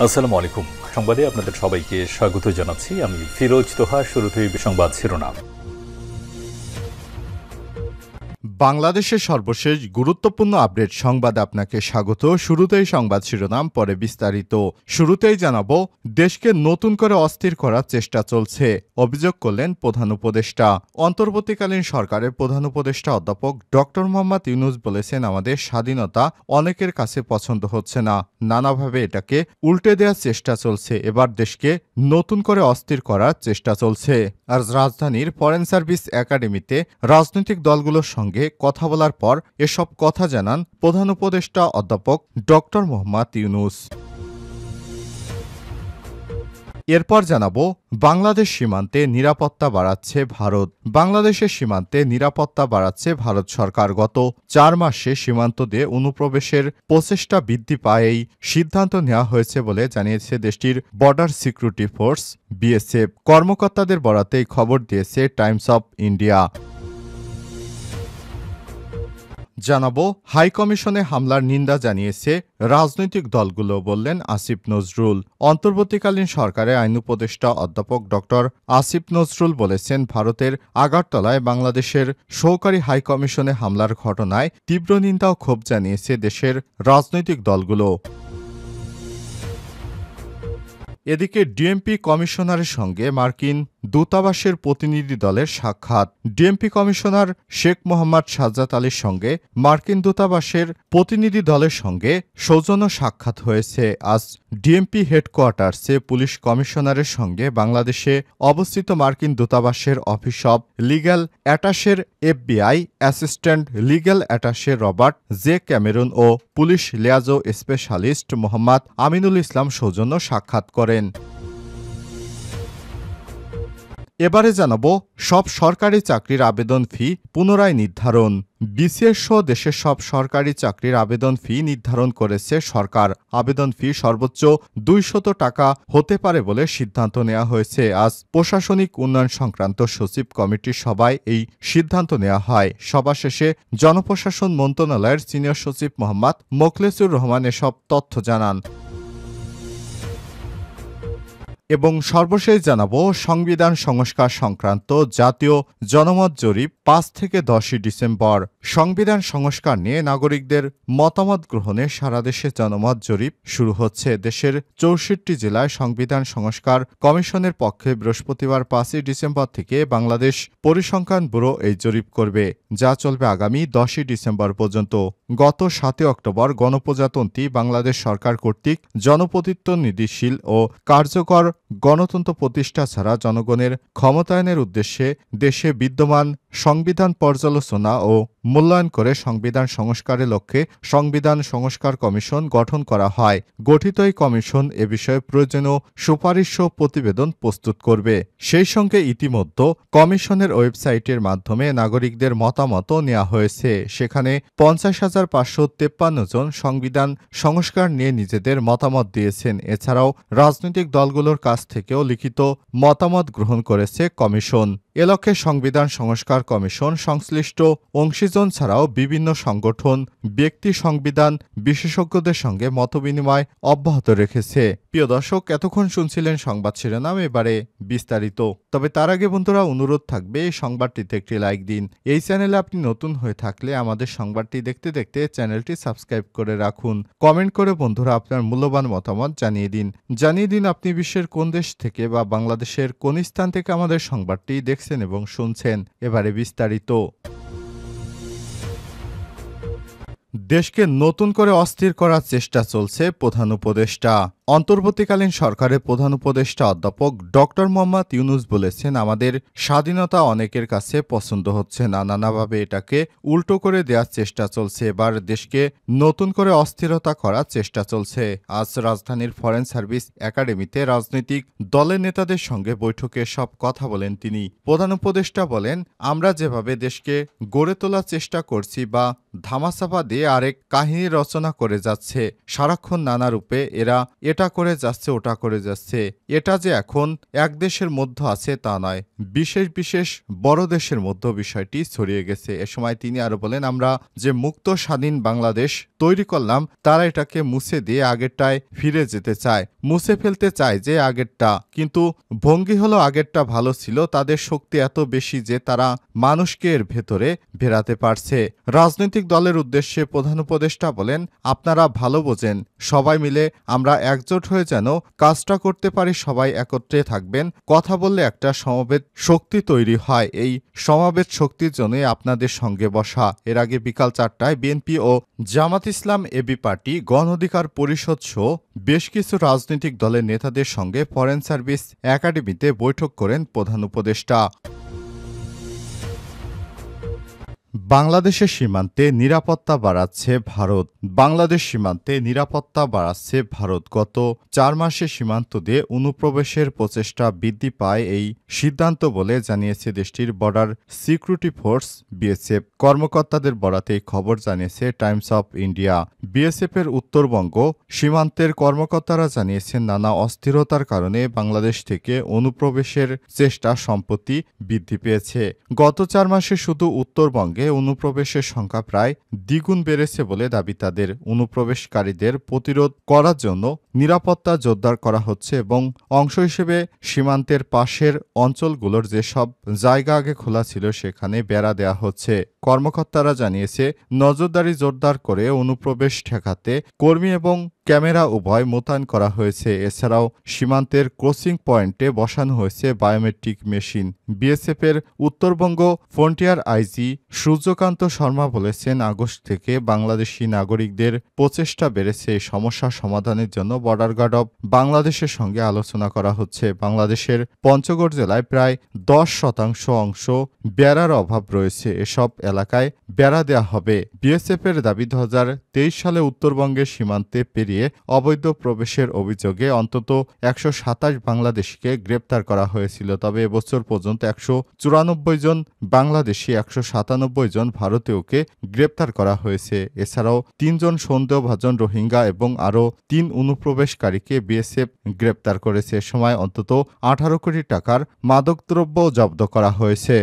আসসালামু আলাইকুম। সংবাদে আপনাদের সবাইকে স্বাগত জানাচ্ছি। আমি ফিরোজ তোহা। শুরুতেই সংবাদ শিরোনাম। বাংলাদেশের সর্বশেষ গুরুত্বপূর্ণ আপডেট সংবাদে আপনাকে স্বাগত। শুরুতেই সংবাদ শিরোনাম, পরে বিস্তারিত। শুরুতেই জানাবো, দেশকে নতুন করে অস্থির করার চেষ্টা চলছে, অভিযোগ করলেন প্রধান উপদেষ্টা। অন্তর্বর্তীকালীন সরকারের প্রধান উপদেষ্টা অধ্যাপক ডক্টর মোহাম্মদ ইউনূস বলেছেন, আমাদের স্বাধীনতা অনেকের কাছে পছন্দ হচ্ছে না, নানাভাবে এটাকে উল্টে দেওয়ার চেষ্টা চলছে। এবার দেশকে নতুন করে অস্থির করার চেষ্টা চলছে। আর রাজধানীর ফরেন সার্ভিস একাডেমিতে রাজনৈতিক দলগুলোর সঙ্গে কথা বলার পর এসব কথা জানান প্রধান উপদেষ্টা অধ্যাপক ডক্টর মোহাম্মদ ইউনূস। এরপর জানাবো, বাংলাদেশ সীমান্তে নিরাপত্তা বাড়াচ্ছে ভারত। বাংলাদেশের সীমান্তে নিরাপত্তা বাড়াচ্ছে ভারত সরকার। গত 4 মাসে সীমান্ত দিয়ে অনুপ্রবেশের প্রচেষ্টা বৃদ্ধি পায় এই সিদ্ধান্ত নেওয়া হয়েছে বলে জানিয়েছে দেশটির বর্ডার সিকিউরিটি ফোর্স বিএসএফ কর্মকর্তাদের বরাতে এই খবর দিয়েছে টাইমস অফ ইন্ডিয়া। জানাবো, হাইকমিশনে হামলার নিন্দা জানিয়েছে রাজনৈতিক দলগুলো, বললেন আসিফ নজরুল। অন্তর্বর্তীকালীন সরকারের আইন উপদেষ্টা অধ্যাপক ডক্টর আসিফ নজরুল বলেছেন, ভারতের আগারতলায় বাংলাদেশের সহকারী হাইকমিশনে হামলার ঘটনায় তীব্র নিন্দা ও ক্ষোভ জানিয়েছে দেশের রাজনৈতিক দলগুলো। এদিকে ডিএমপি কমিশনারের সঙ্গে মার্কিন দূতাবাসের প্রতিনিধি দলের সাক্ষাৎ। ডিএমপি কমিশনার শেখ মোহাম্মদ সাজ্জাদ আলীর সঙ্গে মার্কিন দূতাবাসের প্রতিনিধি দলের সঙ্গে সৌজন্য সাক্ষাৎ হয়েছে। আজ ডিএমপি হেডকোয়ার্টার্সে পুলিশ কমিশনারের সঙ্গে বাংলাদেশে অবস্থিত মার্কিন দূতাবাসের অফিস অব লিগ্যাল অ্যাটাশের FBI assistant legal attache Robert J Cameron ও police liaison specialist Mohammad Aminul Islam সৌজন্য সাক্ষাৎ করেন। এবারে জানাবো, সব সরকারি চাকরির আবেদন ফি পুনরায় নির্ধারণ। বিসিএস সহ দেশের সব সরকারি চাকরির আবেদন ফি নির্ধারণ করেছে সরকার। আবেদন ফি সর্বোচ্চ 200 টাকা হতে পারে বলে সিদ্ধান্ত নেওয়া হয়েছে। আজ প্রশাসনিক উন্নয়ন সংক্রান্ত সচিব কমিটির সভায় এই সিদ্ধান্ত নেওয়া হয়। সভা শেষে জনপ্রশাসন মন্ত্রণালয়ের সিনিয়র সচিব মোহাম্মদ মোখলেসুর রহমান এসব তথ্য জানান। এবং সর্বশেষ জানাবো, সংবিধান সংস্কার সংক্রান্ত জাতীয় জনমত জরিপ 5 থেকে 10 ডিসেম্বর। সংবিধান সংস্কার নিয়ে নাগরিকদের মতামত গ্রহণে সারা দেশে জনমত জরিপ শুরু হচ্ছে। দেশের 64 জেলায় সংবিধান সংস্কার কমিশনের পক্ষে বৃহস্পতিবার 5 ডিসেম্বর থেকে বাংলাদেশ পরিসংখ্যান ব্যুরো এই জরিপ করবে, যা চলবে আগামী 10 ডিসেম্বর পর্যন্ত। গত 7 অক্টোবর গণপ্রজাতন্ত্রী বাংলাদেশ সরকার কর্তৃক জনপ্রতিনিধিত্ব নির্ভরশীল ও কার্যকর গণতন্ত্র প্রতিষ্ঠা ছাড়া জনগণের ক্ষমতায়নের উদ্দেশ্যে দেশে বিদ্যমান সংবিধান পর্যালোচনা ও মূল্যায়ন করে সংবিধান সংস্কারের লক্ষ্যে সংবিধান সংস্কার কমিশন গঠন করা হয়। গঠিত এই কমিশন এ বিষয়ে প্রয়োজনীয় সুপারিশ ও প্রতিবেদন প্রস্তুত করবে। সেই সঙ্গে ইতিমধ্যে কমিশনের ওয়েবসাইটের মাধ্যমে নাগরিকদের মতামতও নেওয়া হয়েছে। সেখানে 50,553 জন সংবিধান সংস্কার নিয়ে নিজেদের মতামত দিয়েছেন। এছাড়াও রাজনৈতিক দলগুলোর কাছ থেকেও লিখিত মতামত গ্রহণ করেছে কমিশন। এ লক্ষ্যে সংবিধান সংস্কার কমিশন সংশ্লিষ্ট অংশীজন ছাড়াও বিভিন্ন সংগঠন, ব্যক্তি, সংবিধান বিশেষজ্ঞদের সঙ্গে মতবিনিময় অব্যাহত রেখেছে। প্রিয় দর্শক, এতক্ষণ শুনছিলেন সংবাদ শিরোনাম, এবারে বিস্তারিত। তবে তার আগে বন্ধুরা, অনুরোধ থাকবে এই সংবাদটিতে একটি লাইক দিন। এই চ্যানেলে আপনি নতুন হয়ে থাকলে আমাদের সংবাদটি দেখতে দেখতে চ্যানেলটি সাবস্ক্রাইব করে রাখুন। কমেন্ট করে বন্ধুরা আপনার মূল্যবান মতামত জানিয়ে দিন আপনি বিশ্বের কোন দেশ থেকে বা বাংলাদেশের কোন স্থান থেকে আমাদের সংবাদটি দেখছেন এবং শুনছেন। এবারে বিস্তারিত। দেশকে নতুন করে অস্থির করার চেষ্টা চলছে প্রধান উপদেষ্টা। অন্তর্বর্তীকালীন সরকারের প্রধান উপদেষ্টা অধ্যাপক ডক্টর মোহাম্মদ ইউনূস বলেছেন, আমাদের স্বাধীনতা অনেকের কাছে পছন্দ হচ্ছে না, নানাভাবে এটাকে উল্টো করে দেওয়ার চেষ্টা চলছে। এবার দেশকে নতুন করে অস্থিরতা করার চেষ্টা চলছে। আজ রাজধানীর ফরেন সার্ভিস একাডেমিতে রাজনৈতিক দলের নেতাদের সঙ্গে বৈঠকে সব কথা বলেন তিনি। প্রধান উপদেষ্টা বলেন, আমরা যেভাবে দেশকে গড়ে তোলার চেষ্টা করছি বা ধামাচাপা দিয়ে আরেক কাহিনী রচনা করে যাচ্ছে, সারাক্ষণ নানা রূপে এরা এটা করে যাচ্ছে ওটা করে যাচ্ছে। এটা যে এখন এক দেশের মধ্যে আছে তা নয়, বিশেষ বিশেষ বড় দেশের মধ্যে বিষয়টি ছড়িয়ে গেছে। এ সময় তিনি আরো বলেন, আমরা যে মুক্ত স্বাধীন বাংলাদেশ তৈরি করলাম তারা এটাকে মুছে দিয়ে আগেরটায় ফিরে যেতে চায়, মুছে ফেলতে চায় যে আগেরটা। কিন্তু ভঙ্গি হলো আগেরটা ভালো ছিল, তাদের শক্তি এত বেশি যে তারা মানুষকে এর ভেতরে ভেরাতে পারছে। রাজনৈতিক দলের উদ্দেশ্যে প্রধান উপদেষ্টা বলেন, আপনারা ভালো বোঝেন, সবাই মিলে আমরা একজোট হয়ে যেন কাজটা করতে পারি, সবাই একত্রে থাকবেন। কথা বললে একটা সমবেত শক্তি তৈরি হয়, এই সমাবেত শক্তির জন্যই আপনাদের সঙ্গে বসা। এর আগে বিকাল 4টায় বিএনপি ও জামাত ইসলাম এবি পার্টি, গণ অধিকার পরিষদ সহ বেশ কিছু রাজনৈতিক দলের নেতাদের সঙ্গে ফরেন সার্ভিস একাডেমিতে বৈঠক করেন প্রধান উপদেষ্টা। বাংলাদেশের সীমান্তে নিরাপত্তা বাড়াচ্ছে ভারত। বাংলাদেশ সীমান্তে নিরাপত্তা বাড়াচ্ছে ভারত। গত 4 মাসে সীমান্ত দিয়ে অনুপ্রবেশের প্রচেষ্টা বৃদ্ধি পায় এই সিদ্ধান্ত বলে জানিয়েছে দেশটির বর্ডার সিকিউরিটি ফোর্স বিএসএফ কর্মকর্তাদের বরাতে খবর জানিয়েছে টাইমস অফ ইন্ডিয়া। বিএসএফের উত্তরবঙ্গ সীমান্তের কর্মকর্তারা জানিয়েছেন, নানা অস্থিরতার কারণে বাংলাদেশ থেকে অনুপ্রবেশের চেষ্টা সম্প্রতি বৃদ্ধি পেয়েছে। গত 4 মাসে শুধু উত্তরবঙ্গে অনুপ্রবেশের সংখ্যা প্রায় দ্বিগুণ বেড়েছে বলে দাবি তাদের। অনুপ্রবেশকারীদের প্রতিরোধ করার জন্য নিরাপত্তা জোরদার করা হচ্ছে এবং অংশ হিসেবে সীমান্তের পাশের অঞ্চলগুলোর যেসব জায়গা আগে খোলা ছিল সেখানে বেড়া দেওয়া হচ্ছে। কর্মকর্তারা জানিয়েছে, নজরদারি জোরদার করে অনুপ্রবেশ ঠেকাতে কর্মী এবং ক্যামেরা উভয় মোতায়েন করা হয়েছে। এছাড়াও সীমান্তের ক্রসিং পয়েন্টে বসানো হয়েছে বায়োমেট্রিক মেশিন। বিএসএফের উত্তরবঙ্গ ফ্রন্টিয়ার আইজি সূর্যকান্ত শর্মা বলেছেন, আগস্ট থেকে বাংলাদেশি নাগরিকদের প্রচেষ্টা বেড়েছে। এই সমস্যা সমাধানের জন্য বর্ডার গার্ড অব বাংলাদেশের সঙ্গে আলোচনা করা হচ্ছে। বাংলাদেশের পঞ্চগড় জেলায় প্রায় 10% অংশ বেড়ার অভাব রয়েছে। এসব এলাকায় বেড়া দেওয়া হবে। বিএসএফের দাবি, 2023 সালে উত্তরবঙ্গের সীমান্তে পেরিয়ে অবৈধ প্রবেশের অভিযোগে অন্তত 127 বাংলাদেশিকে গ্রেপ্তার করা হয়েছিল। তবে এবছর পর্যন্ত 194 জন বাংলাদেশি, 197 জন ভারতীয়কে গ্রেপ্তার করা হয়েছে। এছাড়াও 3 জন সন্দেহভাজন রোহিঙ্গা এবং আরও 3 অনুপ্রবেশকারীকে বিএসএফ গ্রেপ্তার করেছে। এ সময় অন্তত 18 কোটি টাকার মাদকদ্রব্য জব্দ করা হয়েছে।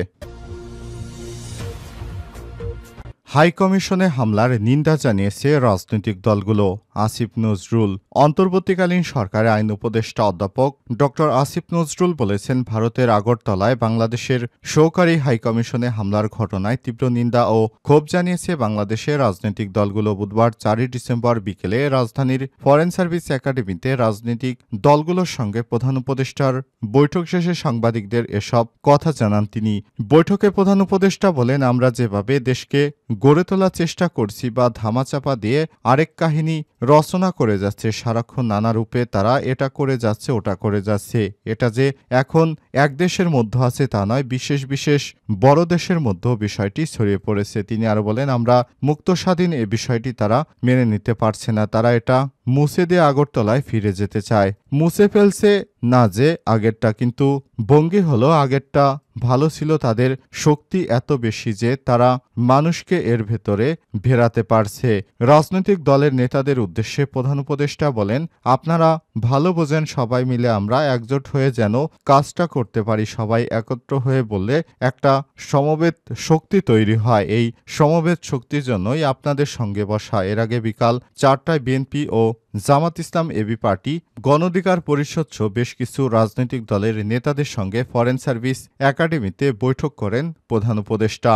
হাইকমিশনে হামলার নিন্দা জানিয়েছে রাজনৈতিক দলগুলো। আসিফ নজরুল। অন্তর্বর্তীকালীন সরকারের আইন উপদেষ্টা অধ্যাপক ড আসিফ নজরুল বলেছেন, ভারতের আগরতলায় বাংলাদেশের সহকারী হাইকমিশনে হামলার ঘটনায় তীব্র নিন্দা ও ক্ষোভ জানিয়েছে বাংলাদেশের রাজনৈতিক দলগুলো। বুধবার 4 ডিসেম্বর বিকেলে রাজধানীর ফরেন সার্ভিস একাডেমিতে রাজনৈতিক দলগুলোর সঙ্গে প্রধান উপদেষ্টার বৈঠক শেষে সাংবাদিকদের এসব কথা জানান তিনি। বৈঠকে প্রধান উপদেষ্টা বলেন, আমরা যেভাবে দেশকে গড়ে তোলার চেষ্টা করছি বা ধামাচাপা দিয়ে আরেক কাহিনী রচনা করে যাচ্ছে, সারাক্ষণ নানা রূপে তারা এটা করে যাচ্ছে ওটা করে যাচ্ছে। এটা যে এখন এক দেশের মধ্যে আছে তা নয়, বিশেষ বিশেষ বড় দেশের মধ্যেও বিষয়টি ছড়িয়ে পড়েছে। তিনি আরো বলেন, আমরা মুক্ত স্বাধীন এ বিষয়টি তারা মেনে নিতে পারছে না। তারা এটা মুছে দিয়ে আগরতলায় ফিরে যেতে চায়। মুছে ফেলছে না যে আগেরটা, কিন্তু ভঙ্গি হলো আগেরটা ভালো ছিল, তাদের শক্তি এত বেশি যে তারা মানুষকে এর ভেতরে ভেরাতে পারছে। রাজনৈতিক দলের নেতাদের উদ্দেশ্যে প্রধান উপদেষ্টা বলেন, আপনারা ভালো বোঝেন, সবাই মিলে আমরা একজোট হয়ে যেন কাজটা করতে পারি, সবাই একত্র হয়ে বললে একটা সমবেত শক্তি তৈরি হয়। এই সমবেত শক্তির জন্যই আপনাদের সঙ্গে বসা। এর আগে বিকাল 4টায় বিএনপি ও জামাত ইসলাম এবি পার্টি, গণ অধিকার পরিষদ সহ বেশ কিছু রাজনৈতিক দলের নেতাদের সঙ্গে ফরেন সার্ভিস একাডেমিতে বৈঠক করেন প্রধান উপদেষ্টা।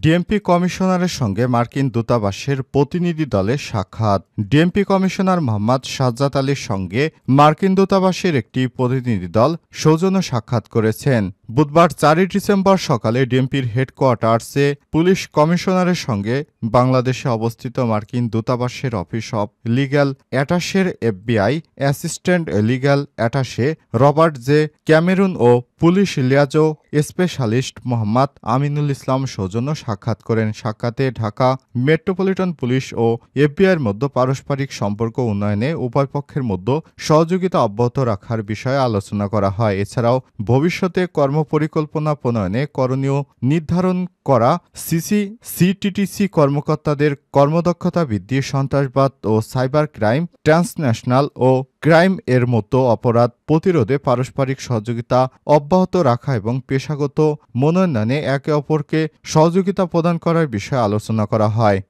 ডিএমপি কমিশনারের সঙ্গে মার্কিন দূতাবাসের প্রতিনিধি দলের সাক্ষাৎ। ডিএমপি কমিশনার মোহাম্মদ সাজ্জাদ আলীর সঙ্গে মার্কিন দূতাবাসের একটি প্রতিনিধি দল সৌজন্য সাক্ষাৎ করেছেন। বুধবার 4 ডিসেম্বর সকালে ডিএমপির হেডকোয়ার্টার্সে পুলিশ কমিশনারের সঙ্গে বাংলাদেশে অবস্থিত মার্কিন দূতাবাসের অফিস অব লিগ্যাল অ্যাটাশের FBI assistant legal attache Robert J Cameron ও police liaison specialist Mohammad Aminul Islam সৌজন্য সাক্ষাৎ করেন। সাক্ষাতে ঢাকা মেট্রোপলিটন পুলিশ ও এফবিআইয়ের মধ্যে পারস্পরিক সম্পর্ক উন্নয়নে উভয় পক্ষের মধ্যে সহযোগিতা অব্যাহত রাখার বিষয়ে আলোচনা করা হয়। এছাড়াও ভবিষ্যতে কর্মপরিকল্পনা প্রণয়নে করণীয় নির্ধারণ করা, সিটিটিসি কর্মকর্তাদের কর্মদক্ষতা বৃদ্ধি, সন্ত্রাসবাদ ও সাইবার ক্রাইম, ট্রান্সন্যাশনাল ও ক্রাইম এর মতো অপরাধ প্রতিরোধে পারস্পরিক সহযোগিতা অব্যাহত রাখা এবং পেশাগত মনোনয়নে একে অপরকে সহযোগিতা প্রদান করার বিষয়ে আলোচনা করা হয়।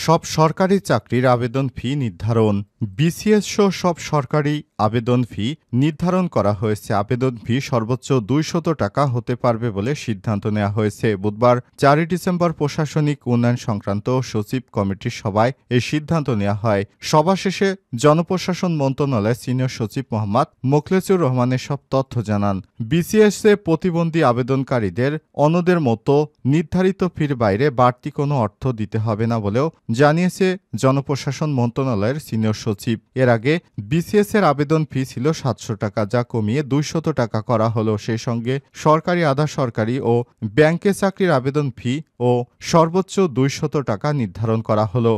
সব সরকারি চাকরির আবেদন ফি নির্ধারণ। বিসিএস সহ সব সরকারি আবেদন ফি নির্ধারণ করা হয়েছে। আবেদন ফি সর্বোচ্চ 200 টাকা হতে পারবে বলে সিদ্ধান্ত নেওয়া হয়েছে। বুধবার 4 ডিসেম্বর প্রশাসনিক উন্নয়ন সংক্রান্ত সচিব কমিটির সভায় এই সিদ্ধান্ত নেওয়া হয়। সভা শেষে জনপ্রশাসন মন্ত্রণালয়ের সিনিয়র সচিব মোহাম্মদ মোখলেছুর রহমান এসব তথ্য জানান। বিসিএসে প্রতিবন্ধী আবেদনকারীদের অন্যদের মতো নির্ধারিত ফির বাইরে বাড়তি কোনো অর্থ দিতে হবে না বলেও জানিয়েছে জনপ্রশাসন মন্ত্রণালয়ের সিনিয়র সচিব। এর আগে বিসিএস এর আবেদন ফি ছিল 700 টাকা, যা কমিয়ে 200 টাকা করা হলো। সেই সঙ্গে সরকারি, আধা সরকারি ও ব্যাংকে চাকরির আবেদন ফি ও সর্বোচ্চ 200 টাকা নির্ধারণ করা হলো।